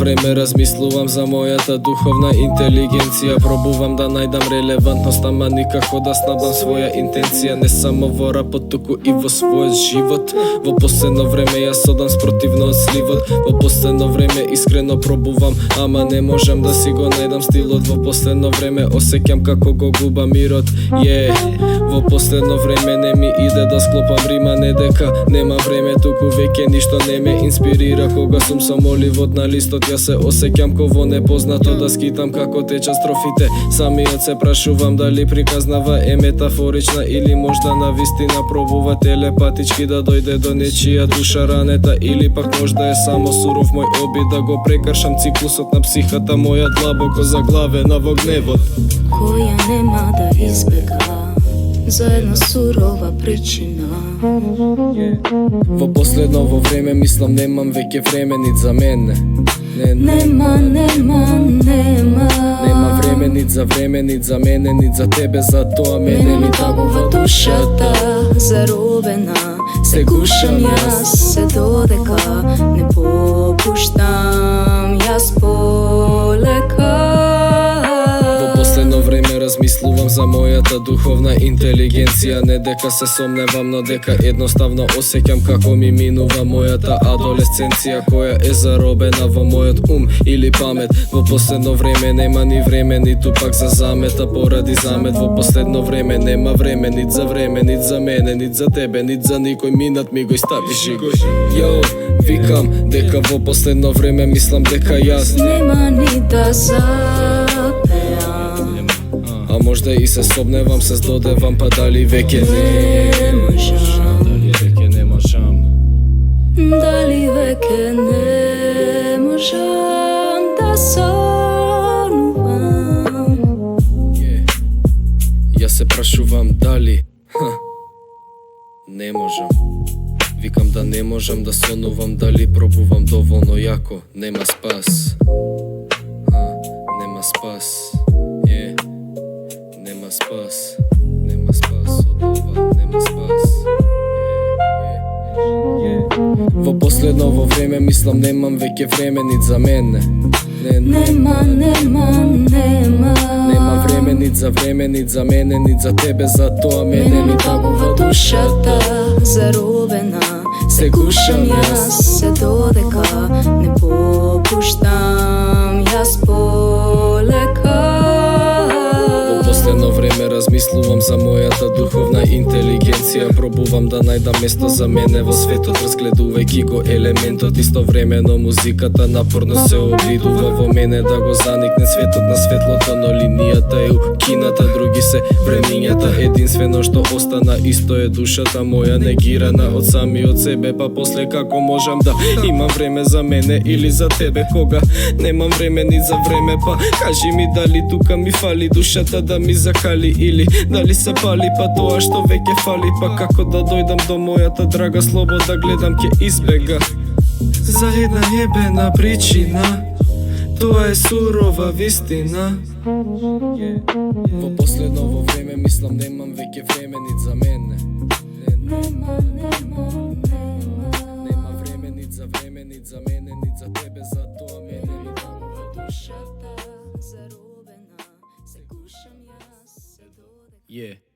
време размислувам за мојата духовна интелигенција. Пробувам да најдам релевантност, ама никако да снабдам своја интенција. Не само во рапот, туку и во својот живот. Во последно време јас одам спротивно од сливот. Во последно време искрено пробувам, ама не можам да си го најдам стилот. Во последно време осеќам како го губа мирот. Во последно време не ми иде да склопам рима, не дека нема време, туку веќе ништо не ме инспирира. Кога сум со моливот на листот, јас се осеќам ко во непознато, да скитам како течат строфите. Самиот се прашувам дали приказнава е метафорична или можда на вистина пробува телепатички да дојде до нечија душа ранета, или пак можда е само суров мој обид да го прекршам циклусот на психата моја длабоко заглавена во гневот, која нема да избега за една сурова причина. Во последно време мислам немам веќе време нит за мене. Нема време нит за време, нит за мене, нит за тебе, за тоа мене ми тагува душата заробена. Се гушам јас се додека не попуштам јас полека. Последно време размислувам за мојата духовна интелигенција. Не дека се сомневам, но дека едноставно осеќам како ми минува мојата адолесценција, која е заробена во мојот ум или памет. Во последно време нема ни време, ниту пак за замета поради замет. Во последно време нема време нит за време, нит за мене, нит за тебе, нит за никој минат ми го стави жигој. Викам дека во последно време мислам дека јас нема ни да а можда и се собневам, се здодевам, па дали веќе не можам, дали веќе не можам, дали веќе не можам да сонувам. Јас се прашувам дали не можам. Викам да не можам да сонувам, дали пробувам доволно јако, нема спас. Нема спас. Нема спас, нема спас од ова, нема спас. Во последно време мислам немам веќе време нит за мене. Нема време нит за време, нит за мене, нит за тебе, за тоа мене ми тагува душата заробена. Се гушам јас се додека не попуштам јас полека. Последно време размислувам за мојата духовна интелигенција. Пробувам да најдам место за мене во светот, разгледувајќи го елементот. Истовремено музиката напорно се обидува во мене да го заникне светот на светлото, но линијата е укината, други се премињата. Единствено што остана исто е душата моја негирана од самиот себе. Па после како можам да имам време за мене или за тебе, кога немам време ни за време? Па кажи ми дали тука ми фали душата да ми закали, или дали се пали па тоа што веќе фали? Па како да дојдам до мојата драга слобода, гледам ќе избега за една ебена причина, тоа е сурова вистина. Во последно време мислам немам веќе време нит за мене. Нема време нит за време, нит за мене, нит за тебе, за тоа мене ми тагува душата заробена. Се гушам јас се додека